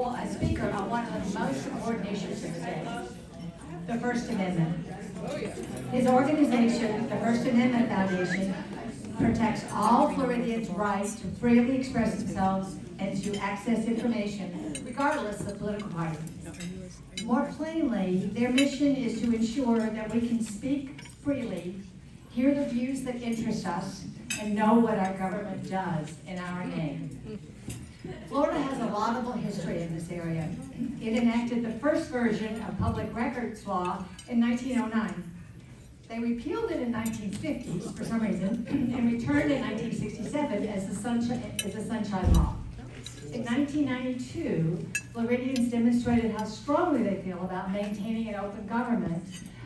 a speaker on one of the most important issues of the day, the First Amendment. His organization, the First Amendment Foundation, protects all Floridians' rights to freely express themselves and to access information, regardless of political party. More plainly, their mission is to ensure that we can speak freely, hear the views that interest us, and know what our government does in our name. Florida has a laudable history in this area. It enacted the first version of public records law in 1909. They repealed it in 1950s for some reason, and returned in 1967 as the Sunshine Law. In 1992, Floridians demonstrated how strongly they feel about maintaining an open government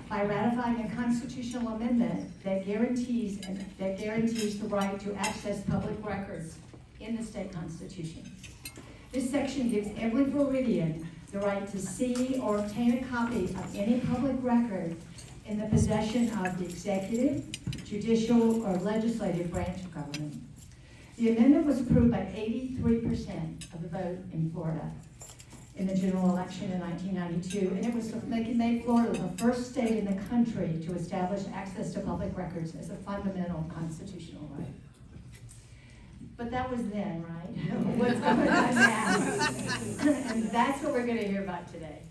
by ratifying a constitutional amendment that guarantees the right to access public records in the state constitution. This section gives every Floridian the right to see or obtain a copy of any public record in the possession of the executive, judicial, or legislative branch of government. The amendment was approved by 83% of the vote in Florida in the general election in 1992, and it was made Florida the first state in the country to establish access to public records as a fundamental constitutional right. But that was then, right? What's going on now? And that's what we're going to hear about today.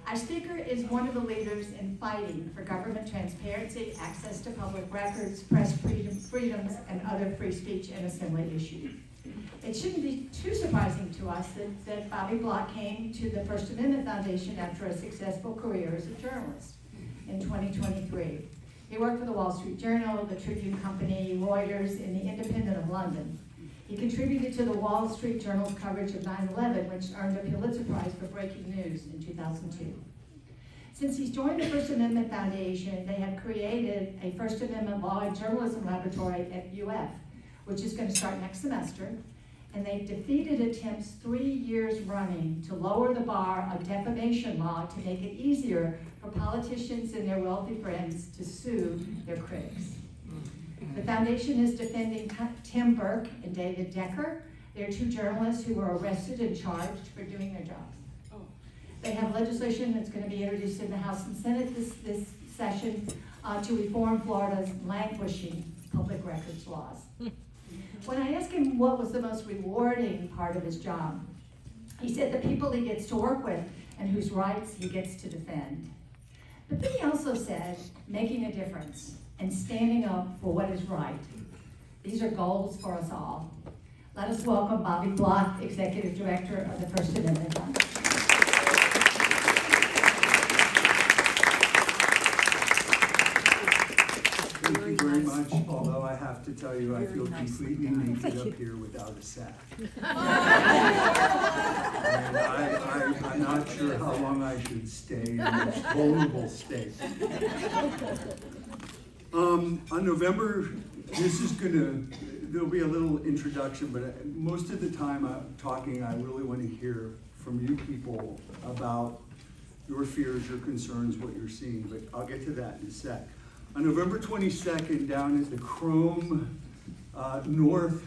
Our speaker is one of the leaders in fighting for government transparency, access to public records, press freedoms, and other free speech and assembly issues. It shouldn't be too surprising to us that Bobby Block came to the First Amendment Foundation after a successful career as a journalist in 2023. He worked for the Wall Street Journal, the Tribune Company, Reuters, and the Independent of London. He contributed to the Wall Street Journal's coverage of 9/11, which earned a Pulitzer Prize for breaking news in 2002. Since he's joined the First Amendment Foundation, they have created a First Amendment Law and Journalism Laboratory at UF, which is going to start next semester, and they've defeated attempts 3 years running to lower the bar of defamation law to make it easier for politicians and their wealthy friends to sue their critics. The foundation is defending Tim Burke and David Decker. They're two journalists who were arrested and charged for doing their jobs. They have legislation that's going to be introduced in the House and Senate this session to reform Florida's languishing public records laws. When I asked him what was the most rewarding part of his job, he said the people he gets to work with and whose rights he gets to defend. But then he also said making a difference and standing up for what is right. These are goals for us all. Let us welcome Bobby Block, Executive Director of the First Amendment Foundation. Thank you very much, although I have to tell you, I feel completely naked up here without a sack. And I'm not sure how long I should stay in this vulnerable state. On November, there'll be a little introduction, but most of the time I'm talking, I really want to hear from you people about your fears, your concerns, what you're seeing, but I'll get to that in a sec. On November 22nd, down at the Chrome North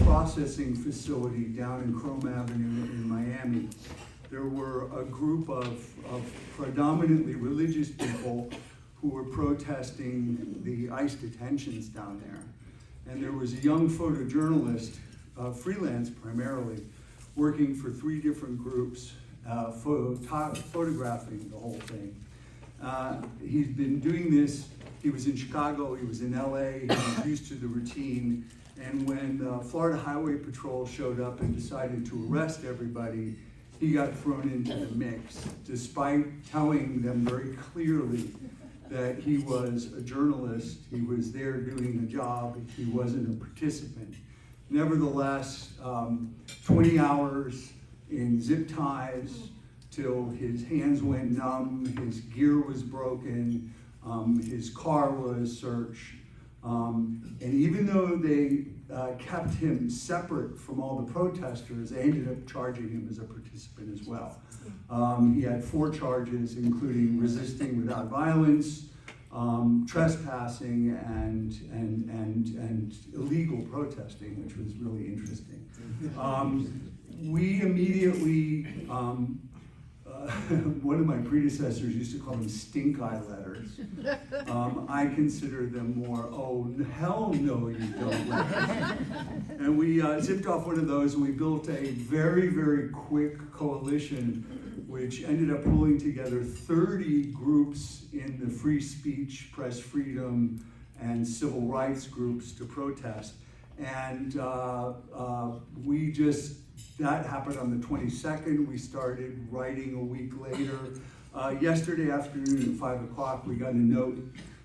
processing facility down in Chrome Avenue in Miami, there were a group of predominantly religious people who were protesting the ICE detentions down there. And there was a young photojournalist, freelance primarily, working for 3 different groups, photographing the whole thing. He's been doing this. He was in Chicago, he was in LA, he was used to the routine, and when Florida Highway Patrol showed up and decided to arrest everybody, he got thrown into the mix, despite telling them very clearly that he was a journalist, he was there doing a job, he wasn't a participant. Nevertheless, 20 hours in zip ties till his hands went numb, his gear was broken, his car was searched. And even though they kept him separate from all the protesters, they ended up charging him as a participant as well. He had 4 charges, including resisting without violence, trespassing, and illegal protesting, which was really interesting. we immediately, one of my predecessors used to call them stink eye letters. I consider them more, oh, hell no you don't letters. And we zipped off one of those, and we built a very, very quick coalition which ended up pulling together 30 groups in the free speech, press freedom, and civil rights groups to protest. And that happened on the 22nd. We started writing a week later. Yesterday afternoon at 5 o'clock, we got a note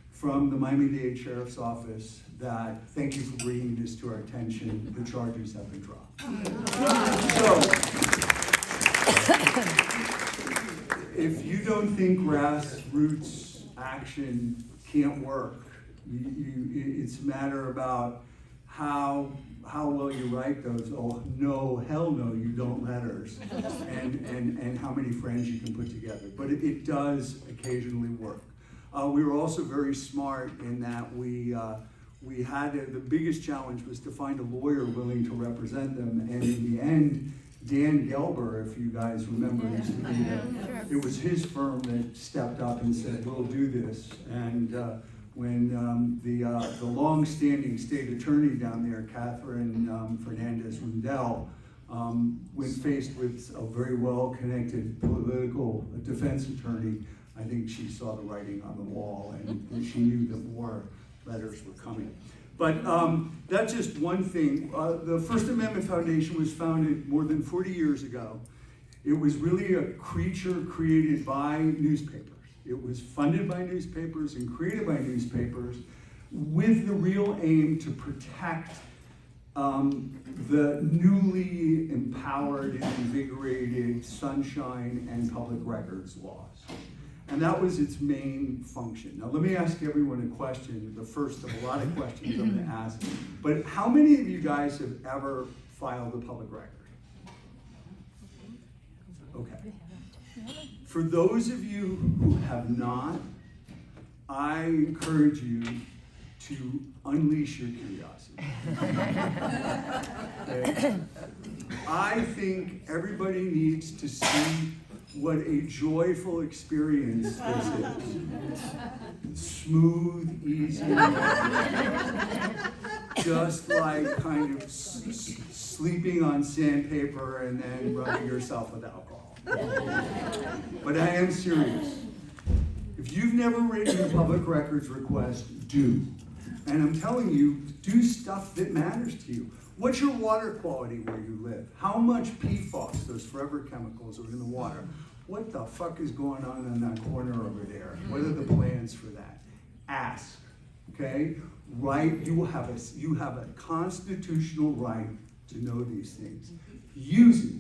from the Miami-Dade Sheriff's Office that, thank you for bringing this to our attention, the charges have been dropped. So, if you don't think grassroots action can't work, it's a matter about how well you write those, oh no, hell no, you don't letters, and how many friends you can put together. But it does occasionally work. We were also very smart in that we had the biggest challenge was to find a lawyer willing to represent them, and in the end, Dan Gelber, if you guys remember, used to be it was his firm that stepped up and said, we'll do this. And when the long-standing state attorney down there, Catherine Fernandez-Rundell, when faced with a very well-connected political defense attorney, I think she saw the writing on the wall, and she knew that more letters were coming. But that's just one thing. The First Amendment Foundation was founded more than 40 years ago. It was really a creature created by newspapers. It was funded by newspapers and created by newspapers with the real aim to protect the newly empowered and invigorated sunshine and public records laws. And that was its main function. Now let me ask everyone a question, the first of a lot of questions I'm going to ask. But how many of you guys have ever filed a public record? Okay. For those of you who have not, I encourage you to unleash your curiosity. Okay? I think everybody needs to see what a joyful experience this is. Smooth, easy, just like kind of sleeping on sandpaper and then rubbing yourself with alcohol. But I am serious. If you've never written a public records request, do. And I'm telling you, do stuff that matters to you. What's your water quality where you live? How much PFAS, those forever chemicals, are in the water? What the fuck is going on in that corner over there? What are the plans for that? Ask, okay? Right? You have a constitutional right to know these things. Use it.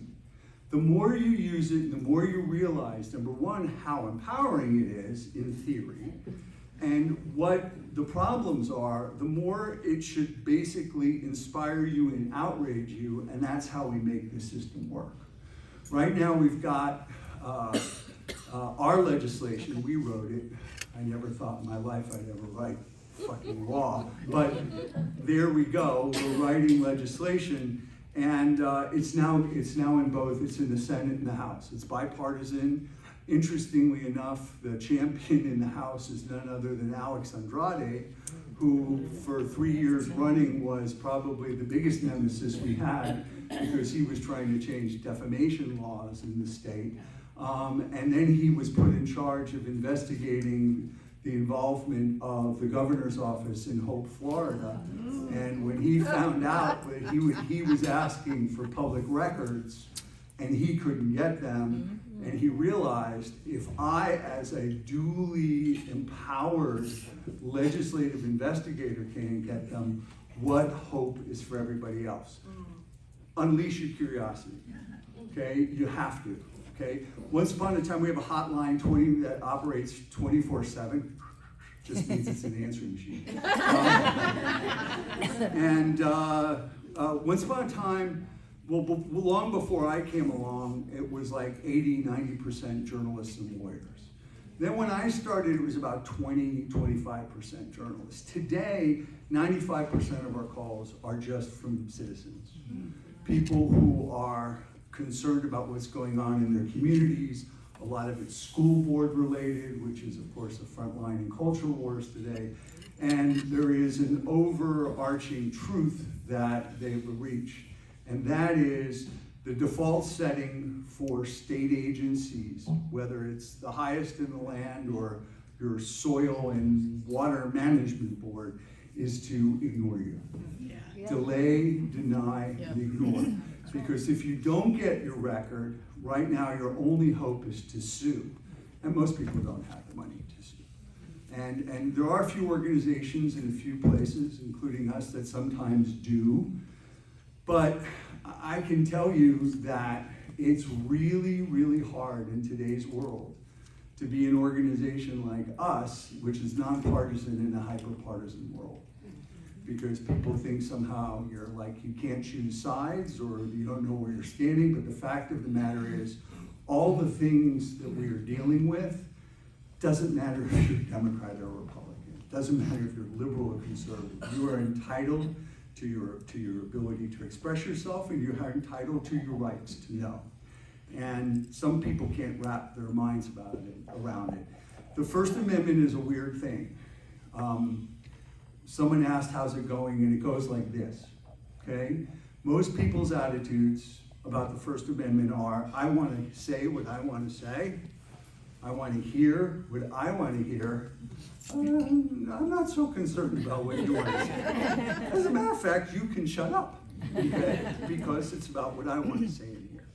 The more you use it, the more you realize, number one, how empowering it is in theory, and what the problems are, the more it should basically inspire you and outrage you, and that's how we make the system work. Right now we've got our legislation, we wrote it. I never thought in my life I'd ever write fucking law, but there we go, we're writing legislation, and it's now in both, it's in the Senate and the House. It's bipartisan. Interestingly enough, the champion in the House is none other than Alex Andrade, who for 3 years running was probably the biggest nemesis we had because he was trying to change defamation laws in the state. And then he was put in charge of investigating the involvement of the governor's office in Hope, Florida. And when he found out that he was asking for public records and he couldn't get them, and he realized, if I, as a duly empowered legislative investigator, can't get them, what hope is for everybody else? Unleash your curiosity, okay? You have to, okay? Once upon a time, we have a hotline that operates 24/7. Just means it's an answering machine. Once upon a time, well, long before I came along, it was like 80-90% journalists and lawyers. Then when I started, it was about 20-25% journalists. Today, 95% of our calls are just from citizens. People who are concerned about what's going on in their communities. A lot of it's school board related, which is of course the front line in culture wars today. And there is an overarching truth that they've reached, and that is the default setting for state agencies, whether it's the highest in the land or your soil and water management board, is to ignore you. Yeah. Delay, deny, and ignore. Because if you don't get your record, right now your only hope is to sue. And most people don't have the money to sue. And there are a few organizations in a few places, including us, that sometimes do. But I can tell you that it's really, really hard in today's world to be an organization like us, which is nonpartisan in a hyper-partisan world. Because people think somehow you're like, you can't choose sides or you don't know where you're standing, but the fact of the matter is, all the things that we are dealing with, doesn't matter if you're Democrat or Republican, doesn't matter if you're liberal or conservative, you are entitled to your ability to express yourself, and you are entitled to your rights to know. And some people can't wrap their minds around it. The First Amendment is a weird thing. Someone asked, how's it going? And it goes like this, okay? Most people's attitudes about the First Amendment are, I want to say what I want to say. I want to hear what I want to hear. I'm not so concerned about what you want to say. As a matter of fact, you can shut up, okay? Because it's about what I want to say in here.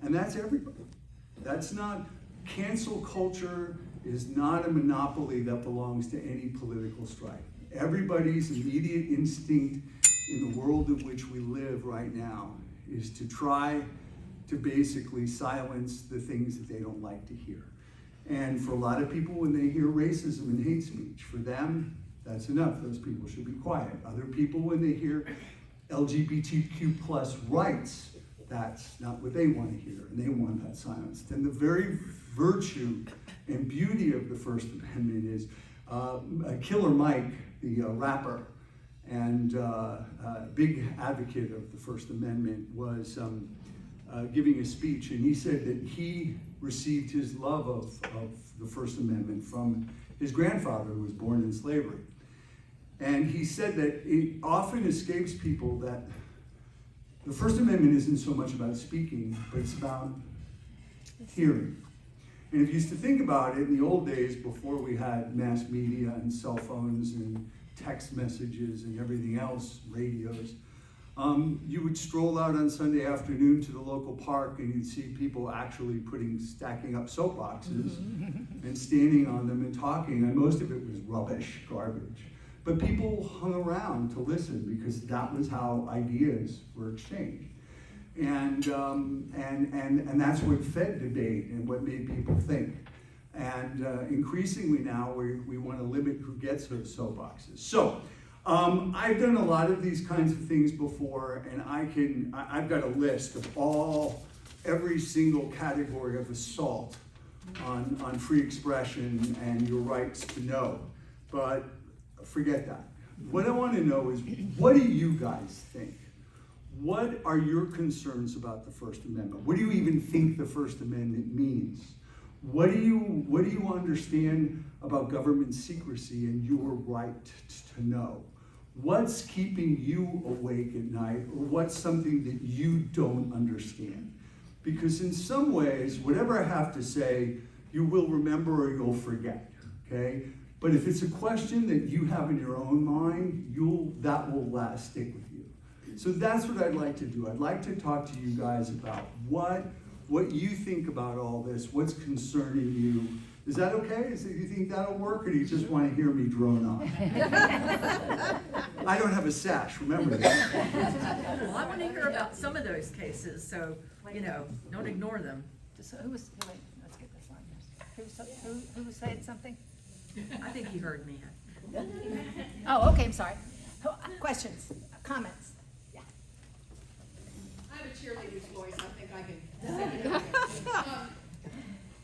And that's everybody. That's not, cancel culture is not a monopoly that belongs to any political stripe. Everybody's immediate instinct in the world in which we live right now is to try to basically silence the things that they don't like to hear. And for a lot of people, when they hear racism and hate speech, for them, that's enough. Those people should be quiet. Other people, when they hear LGBTQ plus rights, that's not what they want to hear, and they want that silenced. And the very virtue and beauty of the First Amendment is Killer Mike, the rapper and big advocate of the First Amendment, was giving a speech, and he said that he received his love of the First Amendment from his grandfather, who was born in slavery. And he said that it often escapes people that the First Amendment isn't so much about speaking, but it's about hearing. And if you used to think about it, in the old days, before we had mass media and cell phones and text messages and everything else, radios, you would stroll out on Sunday afternoon to the local park and you'd see people actually stacking up soapboxes and standing on them and talking, and most of it was rubbish, garbage. But people hung around to listen because that was how ideas were exchanged. And that's what fed debate and what made people think. And increasingly now, we want to limit who gets those soapboxes. So I've done a lot of these kinds of things before, and I've got a list of every single category of assault on free expression and your rights to know. But forget that. What I want to know is, what do you guys think? What are your concerns about the First Amendment? What do you even think the First Amendment means? What do you understand about government secrecy and your right to know? What's keeping you awake at night, or what's something that you don't understand? Because in some ways, whatever I have to say, you will remember or you'll forget, okay? But if it's a question that you have in your own mind, that will stick with you. So that's what I'd like to do. I'd like to talk to you guys about what you think about all this, what's concerning you. Is that okay? Do you think that'll work, or do you just want to hear me drone on? I don't have a sash, remember that. Well, I want to hear about some of those cases, so, don't ignore them. Let's get this on here. Who was saying something? I think he heard me. Oh, okay, I'm sorry. Questions, comments? Yeah. I have a cheerleader's voice, I think I can sing it.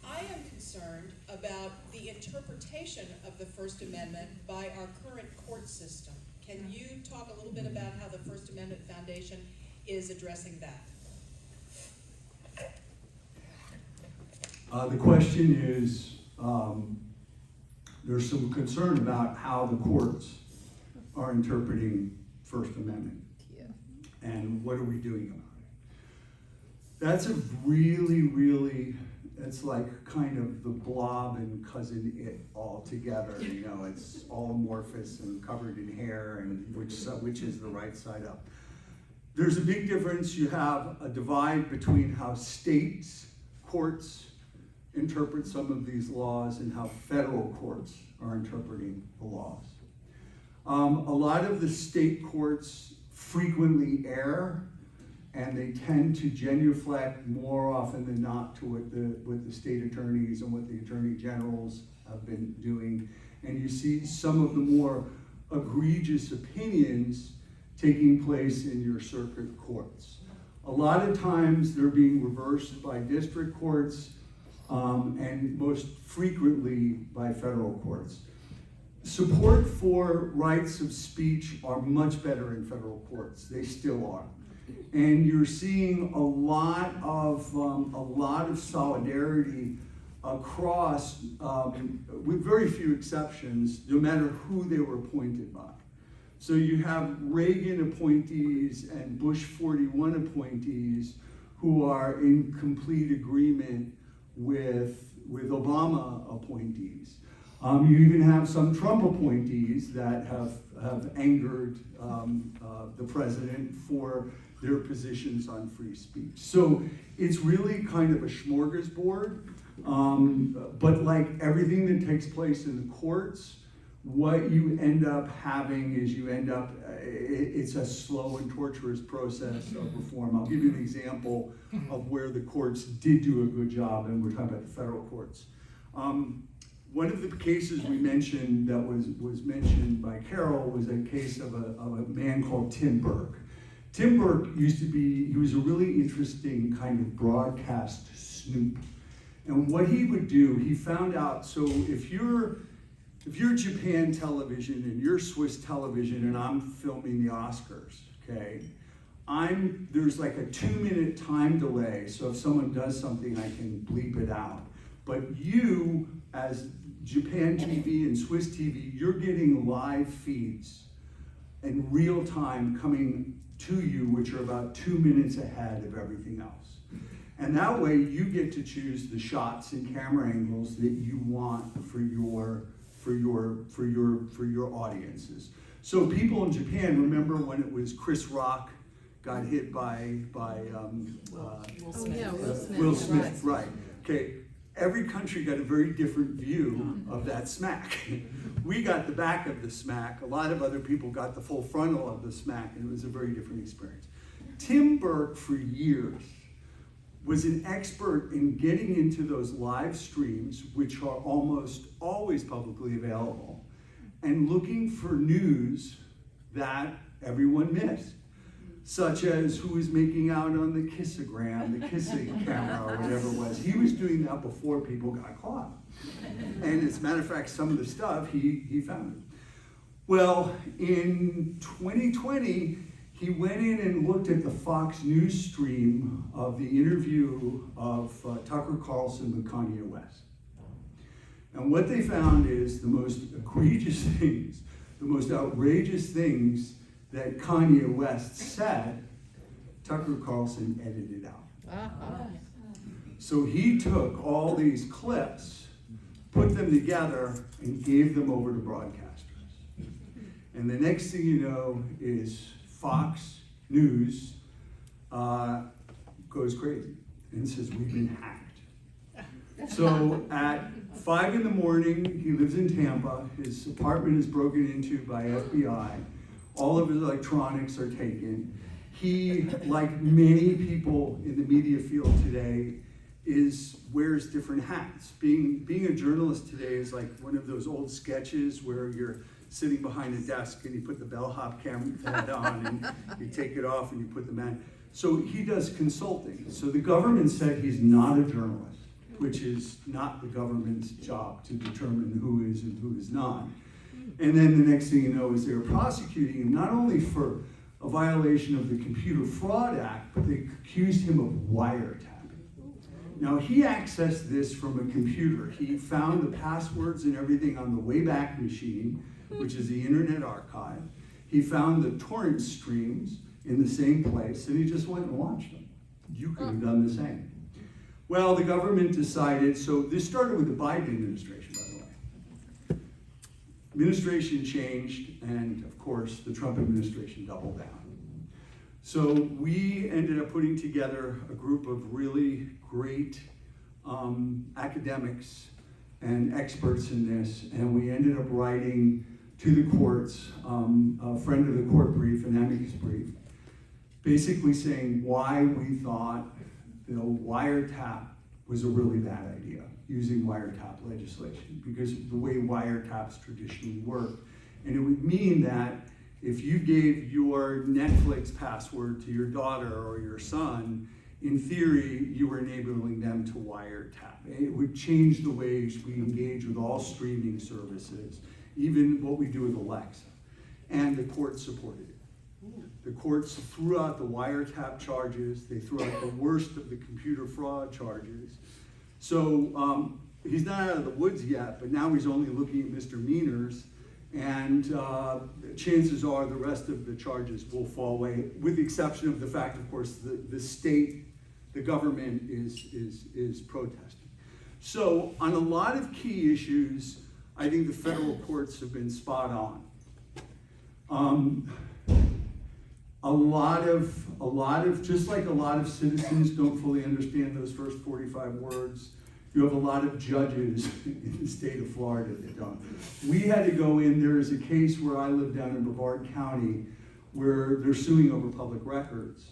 I am concerned about the interpretation of the First Amendment by our current court system. Can you talk a little bit about how the First Amendment Foundation is addressing that? The question is, there's some concern about how the courts are interpreting First Amendment. And what are we doing about it? That's a really, it's like kind of the Blob and Cousin It all together, you know, it's all amorphous and covered in hair, and which is the right side up. There's a big difference. You have a divide between how states, courts interpret some of these laws and how federal courts are interpreting the laws. A lot of the state courts frequently err, and they tend to genuflect more often than not to what the state attorneys and what the attorney generals have been doing. And you see some of the more egregious opinions taking place in your circuit courts. A lot of times they're being reversed by district courts, and most frequently by federal courts. Support for rights of speech are much better in federal courts. They still are. And you're seeing a lot of solidarity across, with very few exceptions, no matter who they were appointed by. So you have Reagan appointees and Bush 41 appointees who are in complete agreement with Obama appointees. You even have some Trump appointees that have angered the president for their positions on free speech. So it's really kind of a smorgasbord, but like everything that takes place in the courts, what you end up having is it's a slow and torturous process of reform. I'll give you an example of where the courts did do a good job, and we're talking about the federal courts. One of the cases we mentioned that was mentioned by Carol was a case of a man called Tim Burke. Tim Burke he was a really interesting kind of broadcast snoop. And what he would do, he found out, so if you're Japan television and you're Swiss television and I'm filming the Oscars, okay, there's like a 2-minute time delay, so if someone does something, I can bleep it out. But you, as Japan TV and Swiss TV, you're getting live feeds in real time coming to you, which are about 2 minutes ahead of everything else. And that way you get to choose the shots and camera angles that you want for your audiences. So people in Japan, remember when it was Chris Rock got hit by Will Smith, right? Okay, every country got a very different view of that smack. We got the back of the smack. A lot of other people got the full frontal of the smack, and it was a very different experience. Tim Burke, for years, was an expert in getting into those live streams, which are almost always publicly available, and looking for news that everyone missed, such as who was making out on the kissogram, the kissing camera, or whatever it was. He was doing that before people got caught. And as a matter of fact, some of the stuff he found it. Well, in 2020, he went in and looked at the Fox News stream of the interview of Tucker Carlson with Kanye West. And what they found is the most egregious things, the most outrageous things that Kanye West said, Tucker Carlson edited out. So he took all these clips, put them together, and gave them over to broadcasters. And the next thing you know is Fox News goes crazy and says, we've been hacked. So at 5 in the morning, he lives in Tampa, his apartment is broken into by FBI, all of his electronics are taken. He, like many people in the media field today, wears different hats. Being a journalist today is like one of those old sketches where you're sitting behind a desk and you put the bellhop camera head on and you take it off and you put the man. So he does consulting. So the government said he's not a journalist, which is not the government's job to determine who is and who is not. And then the next thing you know is they were prosecuting him not only for a violation of the Computer Fraud Act, but they accused him of wiretapping. Now, he accessed this from a computer. He found the passwords and everything on the Wayback Machine, which is the Internet Archive. He found the torrent streams in the same place, and he just went and watched them. You could have done the same. Well, the government decided, so this started with the Biden administration, by the way. Administration changed, and of course, the Trump administration doubled down. So we ended up putting together a group of really great academics and experts in this, and we ended up writing to the courts, a friend of the court brief, an amicus brief, basically saying why we thought wiretap was a really bad idea, using wiretap legislation, because of the way wiretaps traditionally work. And it would mean that if you gave your Netflix password to your daughter or your son, in theory, you were enabling them to wiretap. It would change the ways we engage with all streaming services, even what we do with Alexa. And the courts supported it. The courts threw out the wiretap charges. They threw out the worst of the computer fraud charges. So he's not out of the woods yet, but now he's only looking at misdemeanors. And chances are the rest of the charges will fall away, with the exception of the fact, of course, the state, the government is protesting. So on a lot of key issues, I think the federal courts have been spot on. A lot of, just like a lot of citizens don't fully understand those first 45 words, you have a lot of judges in the state of Florida that don't. We had to go in, there is a case where I live down in Brevard County where they're suing over public records.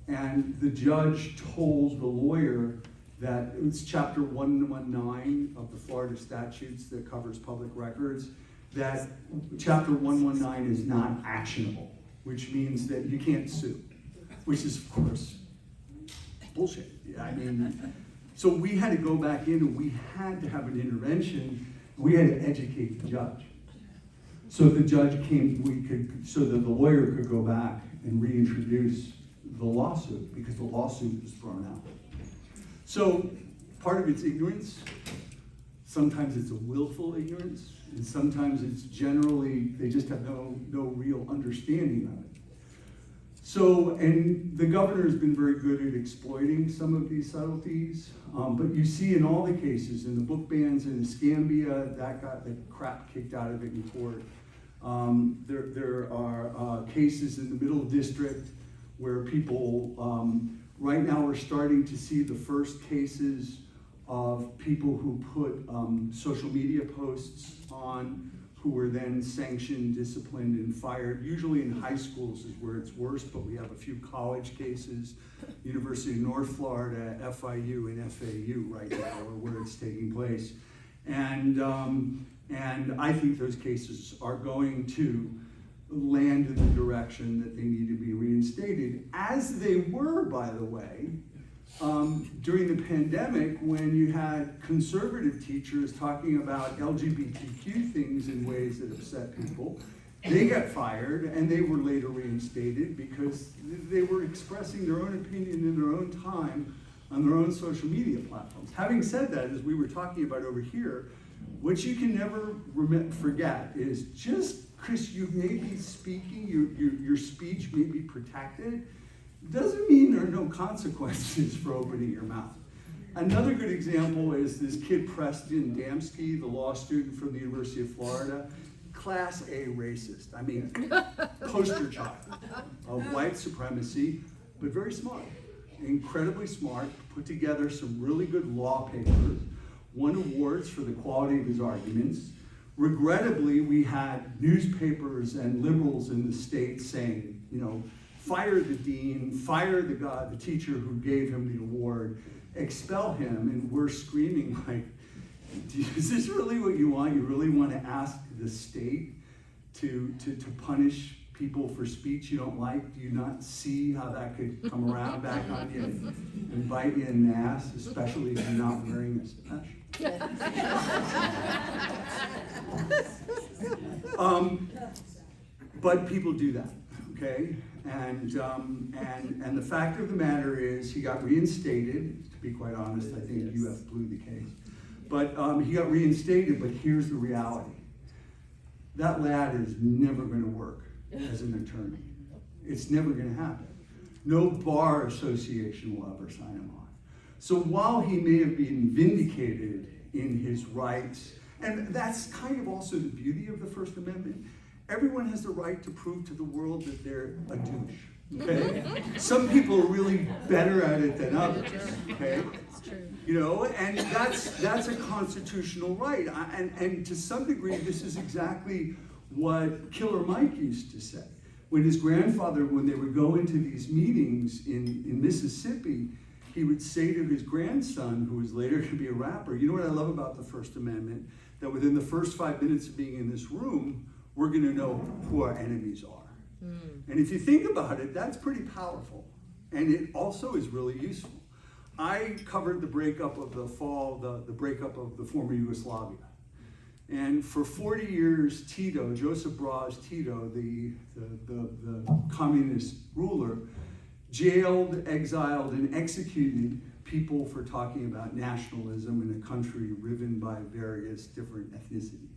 And the judge told the lawyer that it's chapter 119 of the Florida statutes that covers public records, that chapter 119 is not actionable, which means that you can't sue, which is, of course, bullshit. I mean, so we had to go back in and we had to have an intervention. We had to educate the judge. So the judge came, so that the lawyer could go back and reintroduce the lawsuit, because the lawsuit was thrown out. So part of it's ignorance. Sometimes it's a willful ignorance, and sometimes it's generally, they just have no real understanding of it. So, and the governor has been very good at exploiting some of these subtleties, but you see in all the cases, in the book bans in Escambia, that got the crap kicked out of it in court. There are cases in the Middle District where people, right now we're starting to see the first cases of people who put social media posts on, who were then sanctioned, disciplined, and fired. Usually in high schools is where it's worst, but we have a few college cases, University of North Florida, FIU, and FAU right now are where it's taking place. And I think those cases are going to land in the direction that they need to be reinstated, as they were, by the way, during the pandemic, when you had conservative teachers talking about LGBTQ things in ways that upset people. They got fired, and they were later reinstated because they were expressing their own opinion in their own time on their own social media platforms. Having said that, as we were talking about over here, what you can never forget is, just because you may be speaking, your speech may be protected, doesn't mean there are no consequences for opening your mouth. Another good example is this kid Preston Damsky, the law student from the University of Florida, class A racist. I mean, poster child of white supremacy, but very smart, incredibly smart, put together some really good law papers, won awards for the quality of his arguments. Regrettably, we had newspapers and liberals in the state saying, fire the dean, fire the teacher who gave him the award, expel him, and we're screaming like, is this really what you want? You really want to ask the state to punish people for speech you don't like? Do you not see how that could come around back on you and bite you in the ass, especially if you're not wearing a sash? But people do that, okay? And the fact of the matter is, he got reinstated. To be quite honest, I think UF blew the case. But he got reinstated, but here's the reality. That lad is never gonna work as an attorney. It's never gonna happen. No bar association will ever sign him on. So while he may have been vindicated in his rights, and that's kind of also the beauty of the First Amendment, everyone has the right to prove to the world that they're a douche, okay? Some people are really better at it than others, okay? You know, and that's a constitutional right. And to some degree, this is exactly what Killer Mike used to say. When his grandfather, when they would go into these meetings in Mississippi, he would say to his grandson, who was later going to be a rapper, you know what I love about the First Amendment? That within the first 5 minutes of being in this room, we're going to know who our enemies are. And if you think about it, that's pretty powerful. And it also is really useful. I covered the breakup of the breakup of the former Yugoslavia. And for 40 years, Tito, Joseph Broz Tito, the communist ruler, jailed, exiled, and executed people for talking about nationalism in a country riven by various different ethnicities.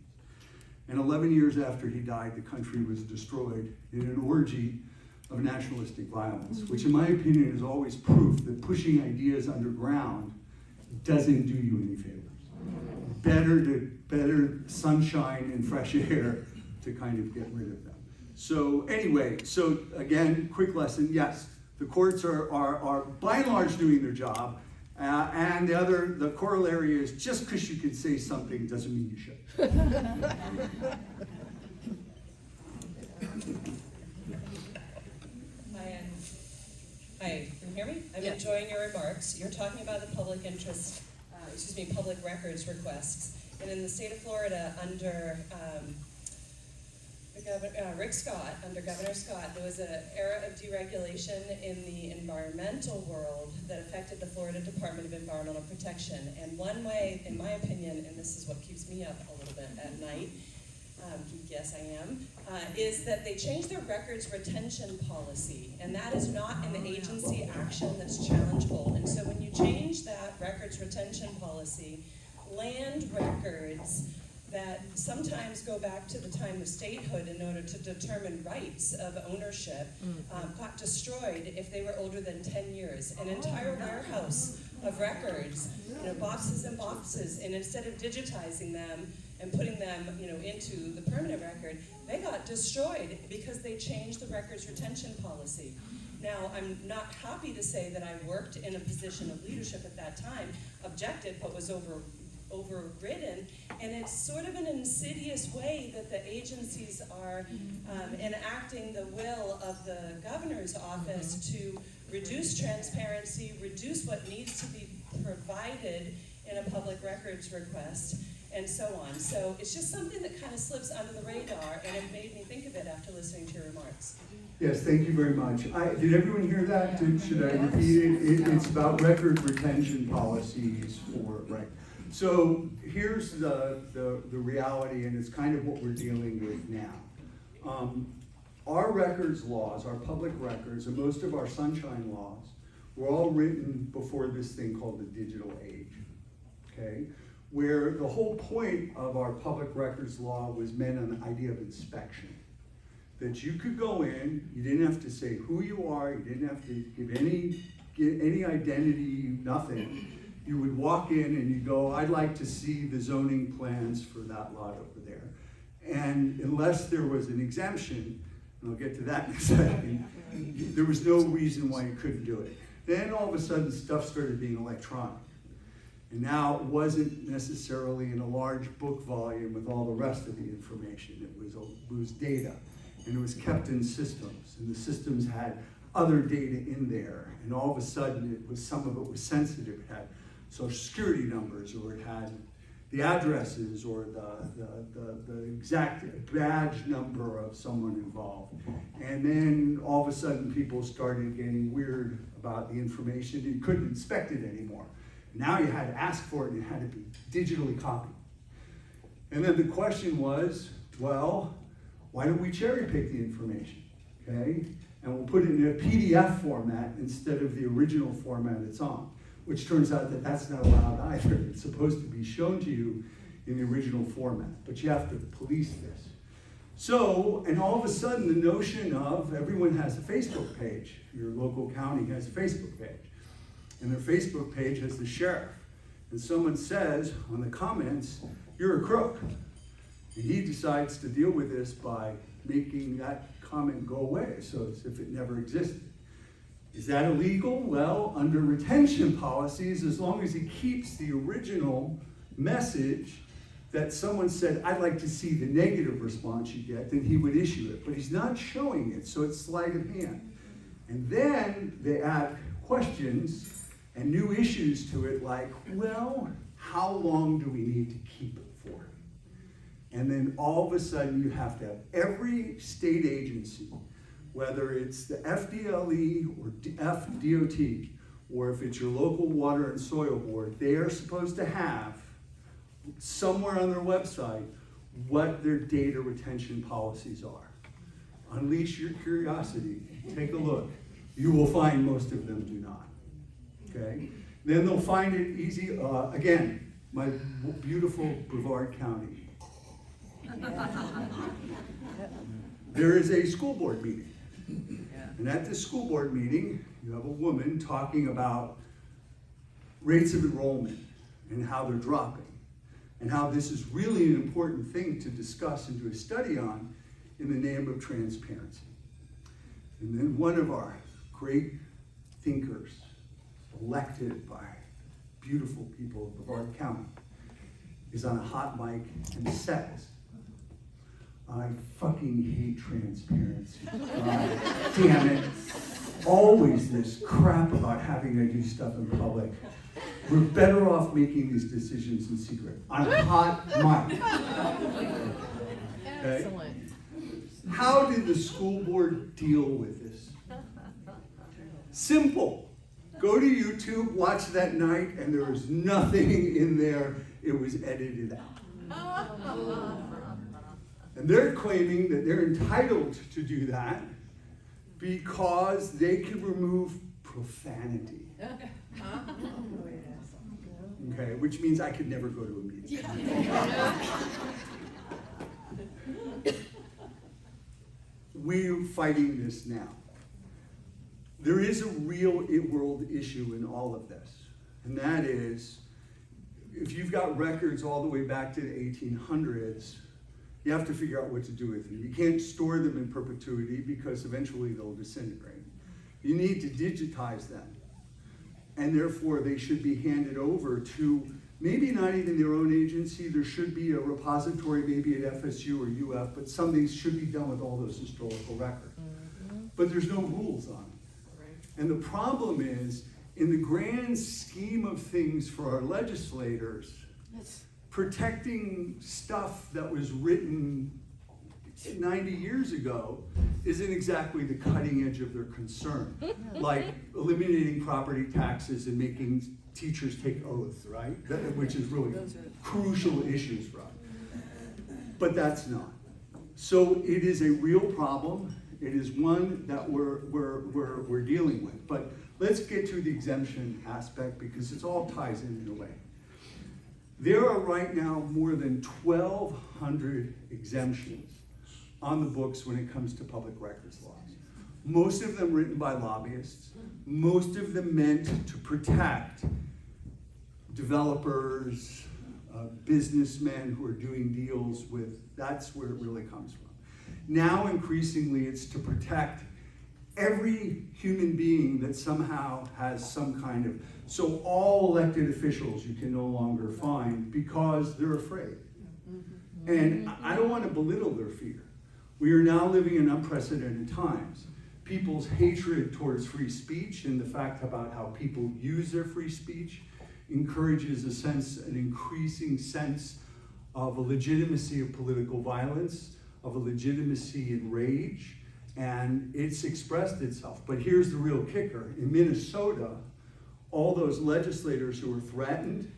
And 11 years after he died, the country was destroyed in an orgy of nationalistic violence, which in my opinion is always proof that pushing ideas underground doesn't do you any favors. Better sunshine and fresh air to kind of get rid of them. So anyway, so again, quick lesson, yes, the courts are by and large doing their job, and the corollary is just because you can say something doesn't mean you should. Hi, can you hear me? I'm enjoying your remarks. You're talking about the public interest, public records requests. And in the state of Florida, under Rick Scott, under Governor Scott, there was an era of deregulation in the environmental world that affected the Florida Department of Environmental Protection. And one way, in my opinion, and this is what keeps me up a little bit at night, yes I am, is that they changed their records retention policy, and that is not an agency action that's challengeable. And so when you change that records retention policy, land records that sometimes go back to the time of statehood in order to determine rights of ownership got destroyed if they were older than 10 years. An entire warehouse of records, boxes and boxes, and instead of digitizing them and putting them, into the permanent record, they got destroyed because they changed the records retention policy. Now, I'm not happy to say that I worked in a position of leadership at that time, objected, but was overridden, and it's sort of an insidious way that the agencies are enacting the will of the governor's office to reduce transparency, reduce what needs to be provided in a public records request, and so on. So it's just something that kind of slips under the radar, and it made me think of it after listening to your remarks. Yes, thank you very much. Did everyone hear that? Should I repeat it? It's about record retention policies for, right. So here's the reality, and it's kind of what we're dealing with now. Our records laws, our public records, and most of our sunshine laws were all written before this thing called the digital age, okay? Where the whole point of our public records law was meant on the idea of inspection. That you could go in, you didn't have to say who you are, you didn't have to give any identity, nothing. You would walk in and you go, I'd like to see the zoning plans for that lot over there. And unless there was an exemption, and I'll get to that in a second, there was no reason why you couldn't do it. Then all of a sudden stuff started being electronic. And now it wasn't necessarily in a large book volume with all the rest of the information. It was data, and it was kept in systems, and the systems had other data in there. And all of a sudden, some of it was sensitive. It had social security numbers, or it had the addresses, or the exact badge number of someone involved. And then all of a sudden, people started getting weird about the information. You couldn't inspect it anymore. Now you had to ask for it, and it had to be digitally copied. And then the question was, well, why don't we cherry pick the information, okay? and we'll put it in a PDF format instead of the original format it's on, which turns out that that's not allowed either. It's supposed to be shown to you in the original format, but you have to police this. So, and all of a sudden the notion of everyone has a Facebook page. Your local county has a Facebook page. And their Facebook page has the sheriff. And someone says on the comments, "You're a crook." And he decides to deal with this by making that comment go away, so as if it never existed. Is that illegal? Well, under retention policies, as long as he keeps the original message that someone said, "I'd like to see the negative response you get," then he would issue it. But he's not showing it, so it's sleight of hand. And then they add questions and new issues to it, like, well, how long do we need to keep it for? And then all of a sudden you have to have every state agency, whether it's the FDLE or FDOT, or if it's your local water and soil board, they are supposed to have somewhere on their website what their data retention policies are. Unleash your curiosity, take a look. You will find most of them do not. Okay? Then they'll find it easy, again, my beautiful Brevard County. There is a school board meeting. And at this school board meeting, you have a woman talking about rates of enrollment and how they're dropping, and how this is really an important thing to discuss and do a study on in the name of transparency. And then one of our great thinkers, elected by beautiful people of Brevard County, is on a hot mic and says, "I fucking hate transparency. God damn it. Always this crap about having to do stuff in public. We're better off making these decisions in secret." On a hot mic. Okay? Excellent. How did the school board deal with this? Simple. Go to YouTube, watch that night, and there was nothing in there. It was edited out. And they're claiming that they're entitled to do that because they can remove profanity. Okay, which means I could never go to a meeting. We're fighting this now. There is a real world issue in all of this, and that is, if you've got records all the way back to the 1800s, you have to figure out what to do with them. You can't store them in perpetuity because eventually they'll disintegrate. You need to digitize them, and therefore they should be handed over to maybe not even their own agency. There should be a repository, maybe at FSU or UF, but something should be done with all those historical records. But there's no rules on it. And the problem is, in the grand scheme of things for our legislators, protecting stuff that was written 90 years ago isn't exactly the cutting edge of their concern. Like eliminating property taxes and making teachers take oaths, right? Which is really crucial issues for us. But that's not. So it is a real problem. It is one that we're dealing with. But let's get to the exemption aspect because it all ties in a way. There are right now more than 1,200 exemptions on the books when it comes to public records laws. Most of them written by lobbyists, most of them meant to protect developers, businessmen who are doing deals with, that's where it really comes from. Now, increasingly, it's to protect every human being that somehow has some kind of, so all elected officials you can no longer find because they're afraid. And I don't want to belittle their fear. We are now living in unprecedented times. People's hatred towards free speech and the fact about how people use their free speech encourages an increasing sense of a legitimacy of political violence, of a legitimacy in rage, and it's expressed itself. But here's the real kicker. In Minnesota, all those legislators who were threatened,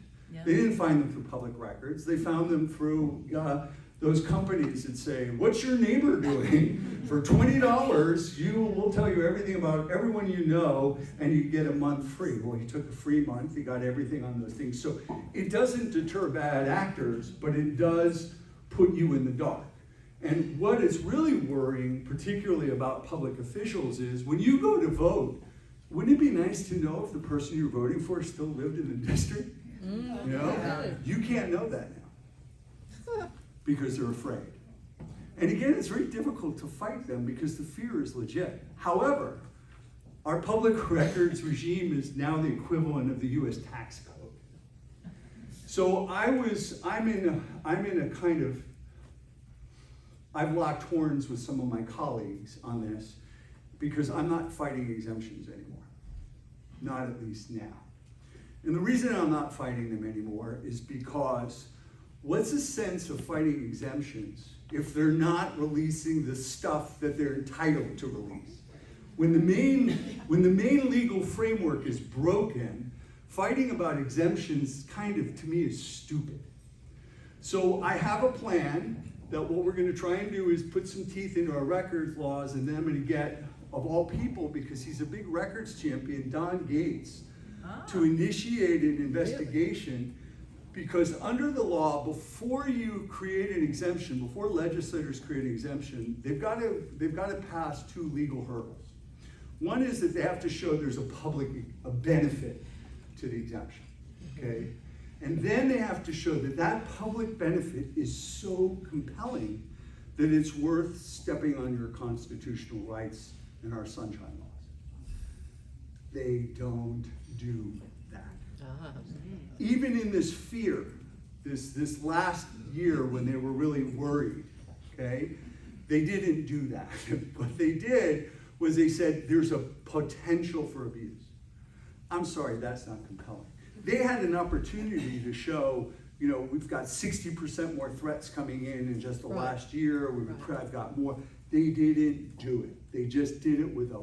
they didn't find them through public records. They found them through those companies that say, what's your neighbor doing? For $20, we'll tell you everything about everyone you know, and you get a month free. Well, he took a free month, he got everything on those things. So it doesn't deter bad actors, but it does put you in the dark. And what is really worrying, particularly about public officials, is when you go to vote, wouldn't it be nice to know if the person you're voting for still lived in the district? You know? You can't know that now because they're afraid. And again, it's very difficult to fight them because the fear is legit. However, our public records regime is now the equivalent of the US tax code. So I'm in a kind of, I've locked horns with some of my colleagues on this because I'm not fighting exemptions anymore. Not at least now. And the reason I'm not fighting them anymore is because what's the sense of fighting exemptions if they're not releasing the stuff that they're entitled to release? When the main legal framework is broken, fighting about exemptions kind of, to me, is stupid. So I have a plan that what we're going to try and do is put some teeth into our records laws, and then I'm going to get, of all people, because he's a big records champion, Don Gates, to initiate an investigation. Because under the law, before you create an exemption, before legislators create an exemption, they've got to pass two legal hurdles. One is that they have to show there's a benefit to the exemption, okay? And then they have to show that that public benefit is so compelling that it's worth stepping on your constitutional rights and our sunshine laws. They don't do that. Even in this fear, this last year when they were really worried, okay, they didn't do that. What they did was they said there's a potential for abuse. I'm sorry, that's not compelling. They had an opportunity to show, we've got 60% more threats coming in just the last year. I've got more. They didn't do it. They just did it with a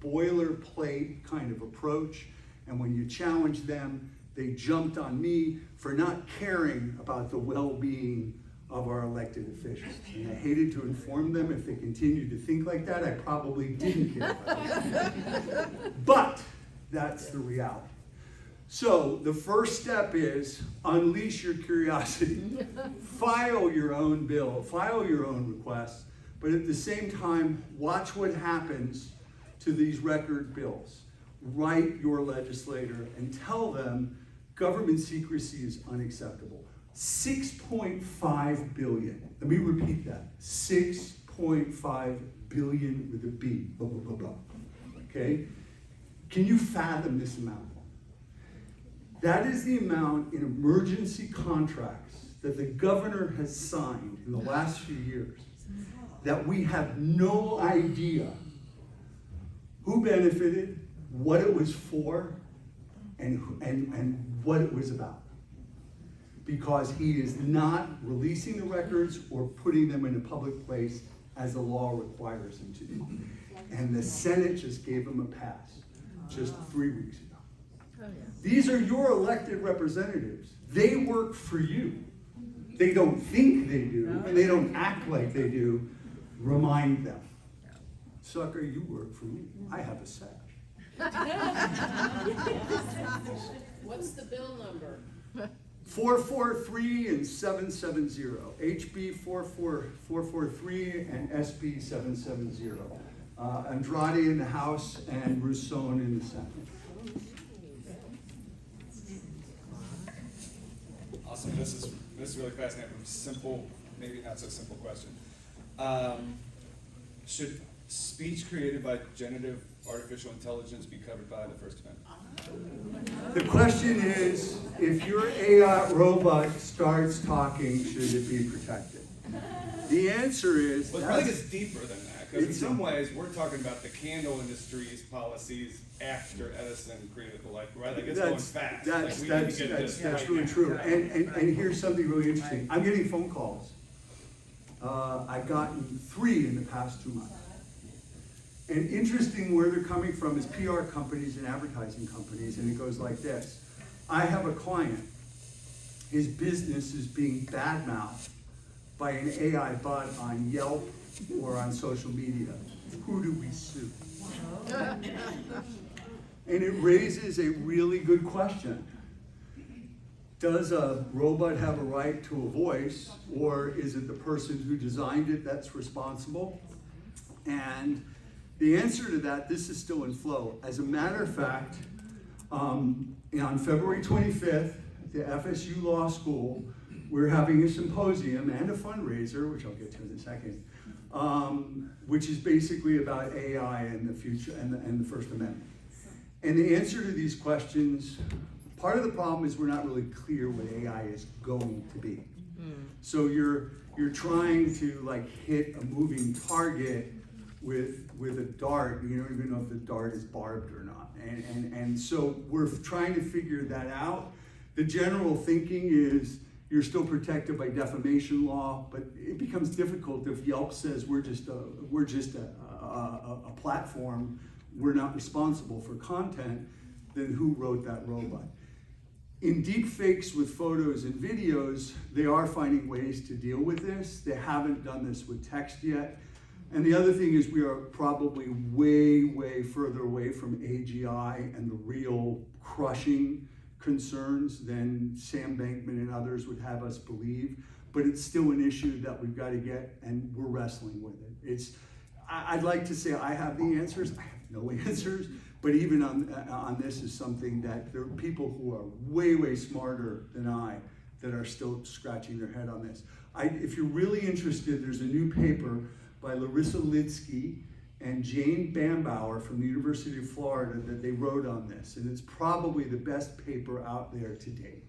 boilerplate kind of approach. And when you challenge them, they jumped on me for not caring about the well-being of our elected officials. And I hated to inform them if they continued to think like that, I probably didn't care about it. But that's the reality. So the first step is unleash your curiosity. File your own bill, file your own requests, but at the same time, watch what happens to these record bills. Write your legislator and tell them government secrecy is unacceptable. 6.5 billion. Let me repeat that. 6.5 billion with a B. Blah, blah, blah, blah. Okay? Can you fathom this amount? That is the amount in emergency contracts that the governor has signed in the last few years that we have no idea who benefited, what it was for, and what it was about. Because he is not releasing the records or putting them in a public place as the law requires him to do. And the Senate just gave him a pass just 3 weeks ago. These are your elected representatives. They work for you. They don't think they do, and they don't act like they do. Remind them. Sucker, you work for me. I have a sash. What's the bill number? 443 and 770. HB 443 and SB 770. Andrade in the House and Rousseau in the Senate. Awesome. This is really fascinating. Simple, maybe not so simple question. Should speech created by generative artificial intelligence be covered by the First Amendment? The question is, if your AI robot starts talking, should it be protected? The answer is, Well, I think it's deeper than that, because in some ways, we're talking about the candle industry's policies after Edison created the light, right? Like, it's going fast. Like, we need to get this that's right really now. true. And here's something really interesting. I'm getting phone calls. I've gotten 3 in the past 2 months. And interesting where they're coming from is PR companies and advertising companies, and it goes like this. I have a client, his business is being badmouthed by an AI bot on Yelp or on social media, who do we sue? And it raises a really good question. Does a robot have a right to a voice, or is it the person who designed it that's responsible? And the answer to that, this is still in flow. As a matter of fact, on February 25th, at the FSU Law School, we're having a symposium and a fundraiser, which I'll get to in a second, which is basically about AI and the future and the First Amendment. And the answer to these questions, part of the problem is we're not really clear what AI is going to be. So you're trying to like hit a moving target with a dart. You don't even know if the dart is barbed or not. And so we're trying to figure that out. The general thinking is you're still protected by defamation law, but it becomes difficult if Yelp says we're just a platform. We're not responsible for content. Then who wrote that robot? In deep fakes with photos and videos, they are finding ways to deal with this. They haven't done this with text yet. And the other thing is we are probably way, way further away from AGI and the real crushing concerns than Sam Bankman and others would have us believe. But it's still an issue that we've got to get, and we're wrestling with it. I'd like to say I have the answers. I have no answers. But even on this is something that there are people who are way, way smarter than I that are still scratching their head on this. If you're really interested, there's a new paper by Larissa Lidsky and Jane Bambauer from the University of Florida that they wrote on this. And it's probably the best paper out there to date.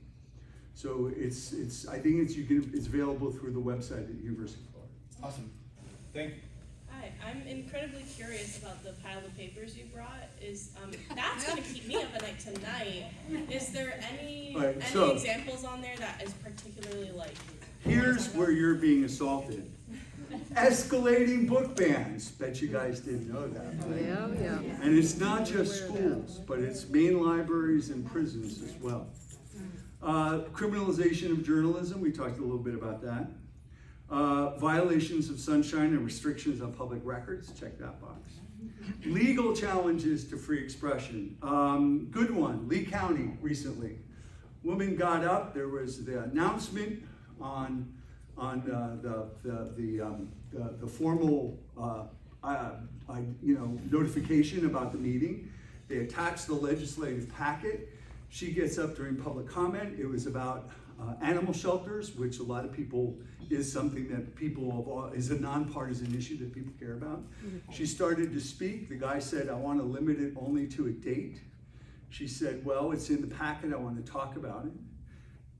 So I think it's available through the website at the University of Florida. Awesome. Thank you. Hi, I'm incredibly curious about the pile of papers you brought. That's going to keep me up at night tonight. Is there any examples on there that is particularly like? Here's where you're being assaulted. Escalating book bans. Bet you guys didn't know that. Right? Yeah. And it's not just schools, but it's main libraries and prisons as well. Criminalization of journalism. We talked a little bit about that. Violations of sunshine and restrictions on public records, check that box. Legal challenges to free expression. Good one, Lee County recently. Woman got up, there was the announcement on the formal notification about the meeting. They attached the legislative packet. She gets up during public comment. It was about animal shelters, which a lot of people is something that is a nonpartisan issue that people care about. She started to speak. The guy said, I want to limit it only to a date. She said, well, it's in the packet. I want to talk about it.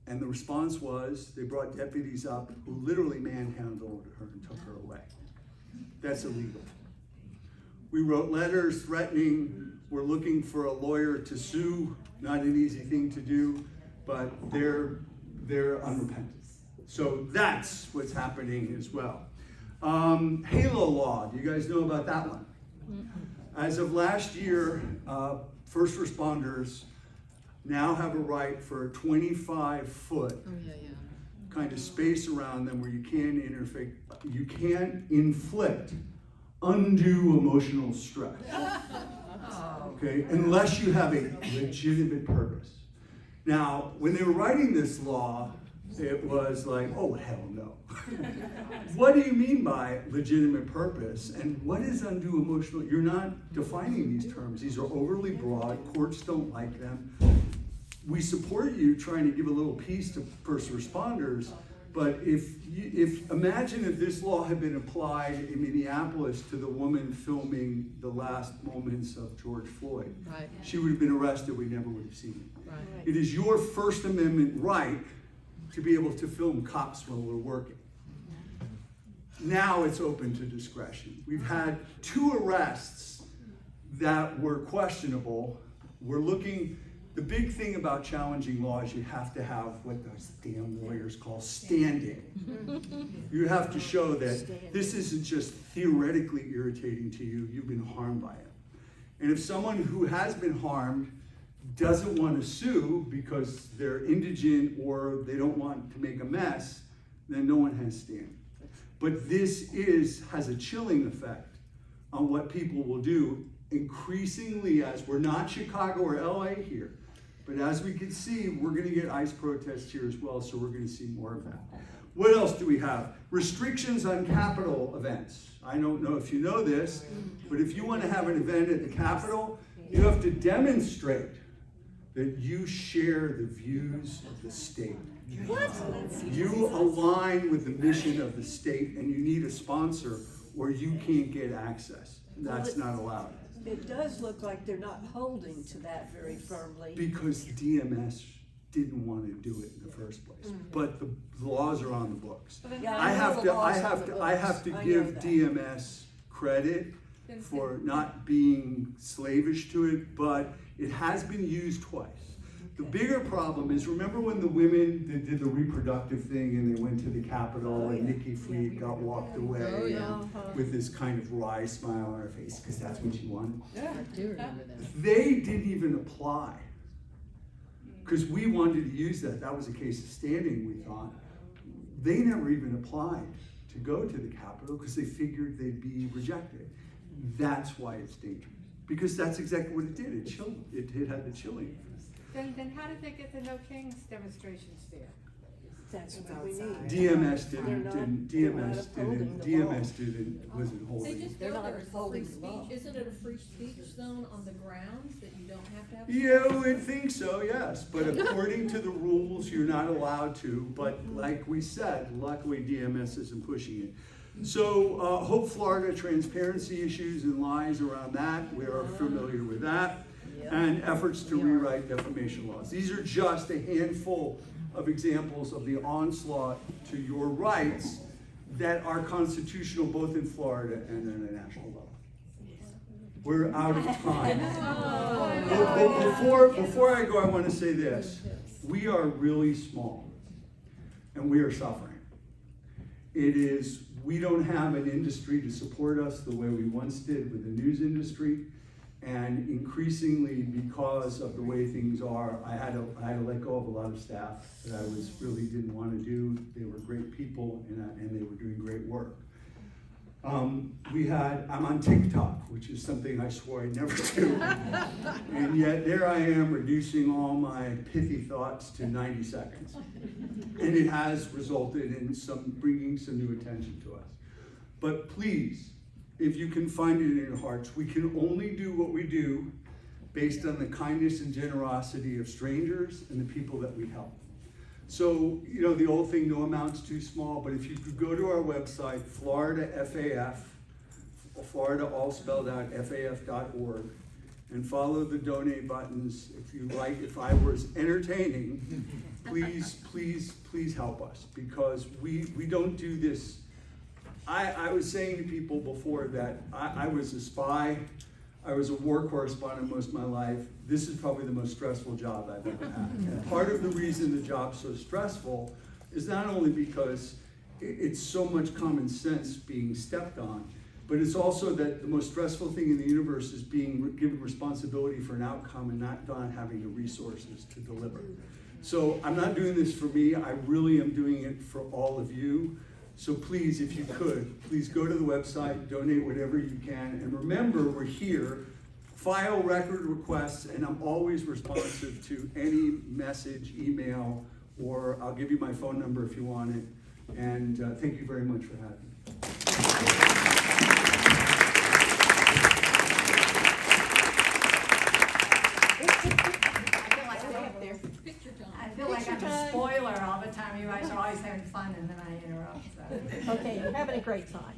And the response was, they brought deputies up who literally manhandled her and took her away. That's illegal. We wrote letters threatening, we're looking for a lawyer to sue. Not an easy thing to do, but they're unrepentant. So that's what's happening as well. HALO law, do you guys know about that one? As of last year, first responders now have a right for a 25-foot kind of space around them where you can't inflict undue emotional stress. Okay, unless you have a legitimate purpose. Now, when they were writing this law, it was like, oh, hell no. What do you mean by legitimate purpose? And what is undue emotional? You're not defining these terms. These are overly broad. Courts don't like them. We support you trying to give a little peace to first responders, but imagine if this law had been applied in Minneapolis to the woman filming the last moments of George Floyd. Right. She would have been arrested. We never would have seen it. Right. It is your First Amendment right to be able to film cops while we're working. Now it's open to discretion. We've had 2 arrests that were questionable. The big thing about challenging law is you have to have what those damn lawyers call standing. You have to show that this isn't just theoretically irritating to you, you've been harmed by it. And if someone who has been harmed doesn't want to sue because they're indigent or they don't want to make a mess, then no one has standing. But this has a chilling effect on what people will do increasingly, as we're not Chicago or LA here, but as we can see, we're going to get ICE protests here as well, so we're going to see more of that. What else do we have? Restrictions on Capitol events. I don't know if you know this, but if you want to have an event at the Capitol, you have to demonstrate that you share the views of the state. What? You align with the mission of the state, and you need a sponsor or you can't get access. That's not allowed. It does look like they're not holding to that very firmly. Because DMS didn't want to do it in the first place. But the laws are on the books. Yeah, I have know to the laws on the books. give that. DMS credit for not being slavish to it, but it has been used twice. The bigger problem is, remember when the women that did the reproductive thing and they went to the Capitol and Nikki Fried got walked away with this kind of wry smile on her face because that's what she wanted? I do remember that. They didn't even apply because we wanted to use that. That was a case of standing, we thought. They never even applied to go to the Capitol because they figured they'd be rejected. That's why it's dangerous. Because that's exactly what it did. It chilled. It had the chilling. Then how did they get the No Kings demonstrations there? That's what we need. DMS They're not upholding the law. wasn't holding it. They're not upholding the law. Isn't it a free speech zone on the grounds that you don't have to have? Yeah, I would think so, yes. But according to the rules, you're not allowed to. But like we said, luckily DMS isn't pushing it. So Hope Florida, transparency issues and lies around that. We are familiar with that. And efforts to rewrite defamation laws. These are just a handful of examples of the onslaught to your rights that are constitutional both in Florida and at a national level. We're out of time. Before I go, I want to say this. We are really small, and we are suffering. We don't have an industry to support us the way we once did with the news industry. And increasingly, because of the way things are, I had to let go of a lot of staff that I really didn't want to do. They were great people, and they were doing great work. I'm on TikTok, which is something I swore I'd never do. And yet there I am reducing all my pithy thoughts to 90 seconds. And it has resulted in bringing some new attention to us. But please, if you can find it in your hearts, we can only do what we do based on the kindness and generosity of strangers and the people that we help. So, the old thing, no amount's too small, but if you could go to our website, Florida FAF, Florida all spelled out, FAF.org, and follow the donate buttons. If I was entertaining, please help us, because we don't do this. I was saying to people before that I was a spy, I was a war correspondent most of my life. This is probably the most stressful job I've ever had. And part of the reason the job's so stressful is not only because it's so much common sense being stepped on, but it's also that the most stressful thing in the universe is being given responsibility for an outcome and not having the resources to deliver. So I'm not doing this for me, I really am doing it for all of you. So please, if you could, please go to the website, donate whatever you can, and remember, we're here. File record requests, and I'm always responsive to any message, email, or I'll give you my phone number if you want it. And thank you very much for having me. I feel like I'm a spoiler all the time. You guys are always having fun, and then I interrupt. So. Okay, you're having a great time.